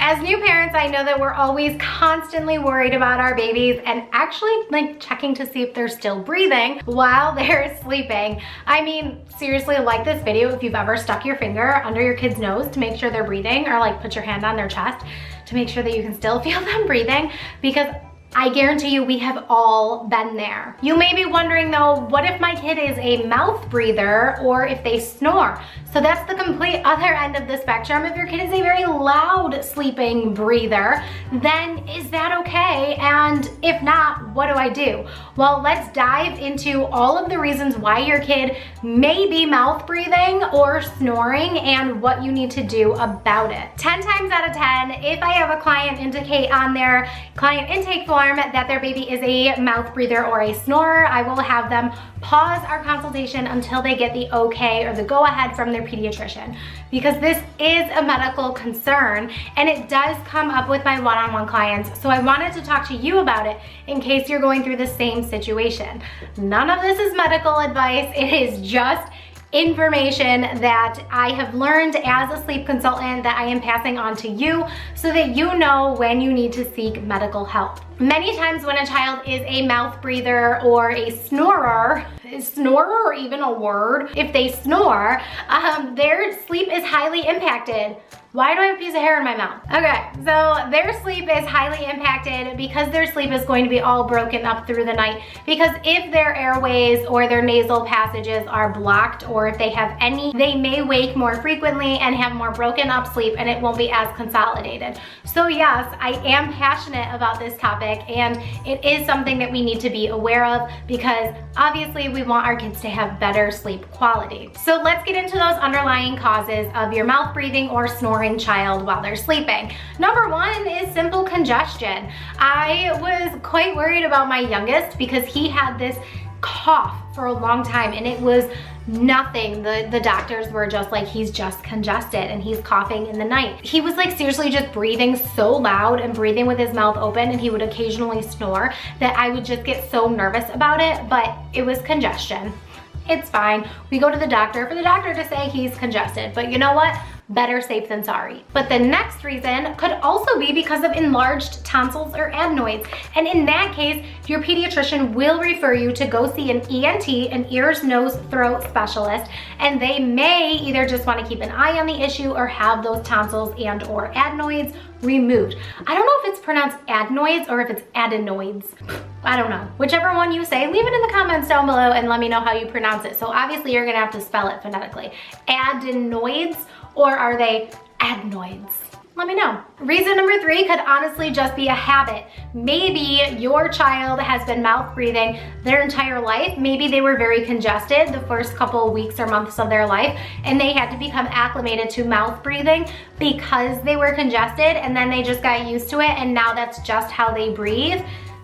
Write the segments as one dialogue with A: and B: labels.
A: As new parents, I know that we're always constantly worried about our babies and actually like checking to see if they're still breathing while they're sleeping. I mean, seriously, like this video if you've ever stuck your finger under your kid's nose to make sure they're breathing, or like put your hand on their chest to make sure that you can still feel them breathing, because I guarantee you we have all been there. You may be wondering though, what if my kid is a mouth breather or if they snore? So that's the complete other end of the spectrum. If your kid is a very loud sleeping breather, then is that okay? And if not, what do I do? Well, let's dive into all of the reasons why your kid may be mouth breathing or snoring and what you need to do about it. 10 times out of 10, if I have a client indicate on their client intake form that their baby is a mouth breather or a snorer, I will have them pause our consultation until they get the okay or the go ahead from their pediatrician, because this is a medical concern and it does come up with my one-on-one clients. So I wanted to talk to you about it in case you're going through the same situation. None of this is medical advice. It is just information that I have learned as a sleep consultant that I am passing on to you so that you know when you need to seek medical help. Many times when a child is a mouth breather or a snorer, is snorer even a word? If they snore, their sleep is highly impacted. Why do I have a piece of hair in my mouth? Okay, so their sleep is highly impacted because their sleep is going to be all broken up through the night. Because if their airways or their nasal passages are blocked, or if they have any, they may wake more frequently and have more broken up sleep, and it won't be as consolidated. So yes, I am passionate about this topic, and it is something that we need to be aware of because obviously we want our kids to have better sleep quality. So let's get into those underlying causes of your mouth breathing or snoring child while they're sleeping. Number one is simple congestion. I was quite worried about my youngest because he had this cough for a long time and it was nothing. The doctors were just like, he's just congested and he's coughing in the night. He was like seriously just breathing so loud and breathing with his mouth open, and he would occasionally snore that I would just get so nervous about it, but it was congestion. It's fine. We go to the doctor for the doctor to say he's congested, but you know what? Better safe than sorry. But the next reason could also be because of enlarged tonsils or adenoids. And in that case, your pediatrician will refer you to go see an ENT, an ears, nose, throat specialist, and they may either just want to keep an eye on the issue or have those tonsils and or adenoids removed. I don't know if it's pronounced adenoids or if it's adenoids. I don't know. Whichever one you say, leave it in the comments down below and let me know how you pronounce it. So obviously you're gonna have to spell it phonetically. Adenoids, or are they adenoids? Let me know. Reason number three could honestly just be a habit. Maybe your child has been mouth breathing their entire life. Maybe they were very congested the first couple of weeks or months of their life and they had to become acclimated to mouth breathing because they were congested, and then they just got used to it and now that's just how they breathe.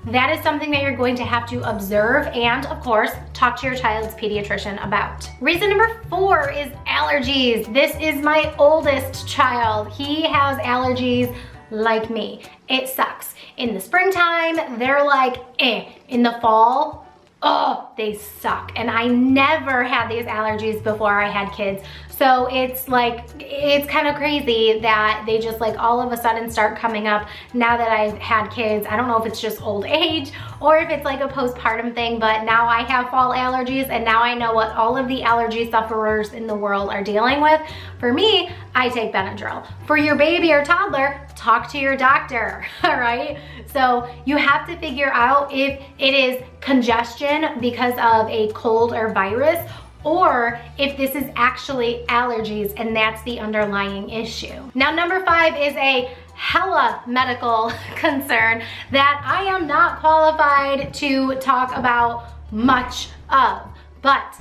A: That is something that you're going to have to observe and, of course, talk to your child's pediatrician about. Reason number four is allergies. This is my oldest child. He has allergies like me. It sucks. In the springtime, they're like, eh. In the fall, oh, they suck. And I never had these allergies before I had kids. So it's like, it's kind of crazy that they just like all of a sudden start coming up now that I've had kids. I don't know if it's just old age or if it's like a postpartum thing, but now I have fall allergies and now I know what all of the allergy sufferers in the world are dealing with. For me, I take Benadryl. For your baby or toddler, talk to your doctor, all right? So you have to figure out if it is congestion because of a cold or virus, or if this is actually allergies and that's the underlying issue. Now, number five is a hella medical concern that I am not qualified to talk about much of, but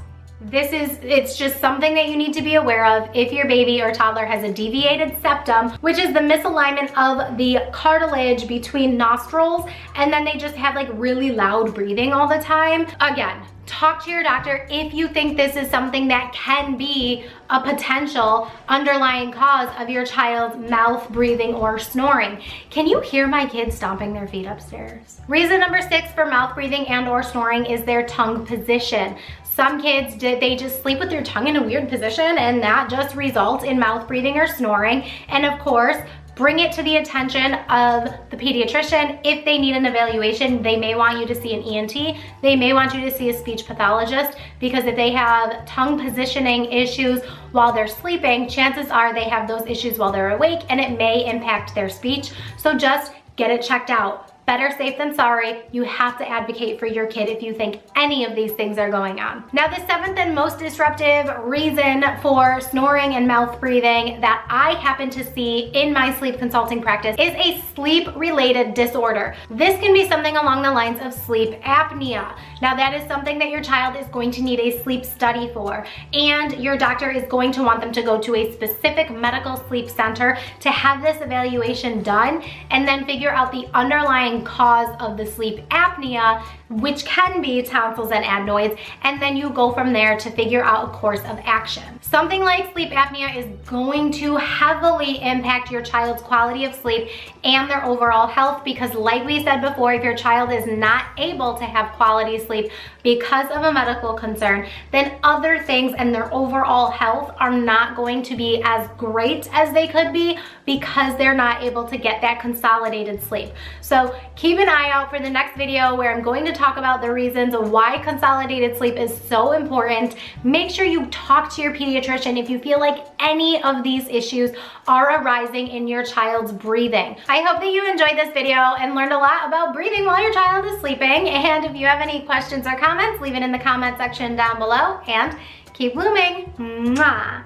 A: it's just something that you need to be aware of if your baby or toddler has a deviated septum, which is the misalignment of the cartilage between nostrils, and then they just have like really loud breathing all the time. Again, talk to your doctor if you think this is something that can be a potential underlying cause of your child's mouth breathing or snoring. Can you hear my kids stomping their feet upstairs? Reason number six for mouth breathing and or snoring is their tongue position. Some kids, they just sleep with their tongue in a weird position and that just results in mouth breathing or snoring. And of course, bring it to the attention of the pediatrician. If they need an evaluation, they may want you to see an ENT. They may want you to see a speech pathologist, because if they have tongue positioning issues while they're sleeping, chances are they have those issues while they're awake, and it may impact their speech. So just get it checked out. Better safe than sorry. You have to advocate for your kid if you think any of these things are going on. Now, the seventh and most disruptive reason for snoring and mouth breathing that I happen to see in my sleep consulting practice is a sleep-related disorder. This can be something along the lines of sleep apnea. Now, that is something that your child is going to need a sleep study for, and your doctor is going to want them to go to a specific medical sleep center to have this evaluation done, and then figure out the underlying cause of the sleep apnea, which can be tonsils and adenoids, and then you go from there to figure out a course of action. Something like sleep apnea is going to heavily impact your child's quality of sleep and their overall health, because like we said before, if your child is not able to have quality sleep because of a medical concern, then other things and their overall health are not going to be as great as they could be, because they're not able to get that consolidated sleep. So keep an eye out for the next video where I'm going to talk about the reasons why consolidated sleep is so important. Make sure you talk to your pediatrician if you feel like any of these issues are arising in your child's breathing. I hope that you enjoyed this video and learned a lot about breathing while your child is sleeping. And if you have any questions or comments, leave it in the comment section down below, and keep blooming. Mwah.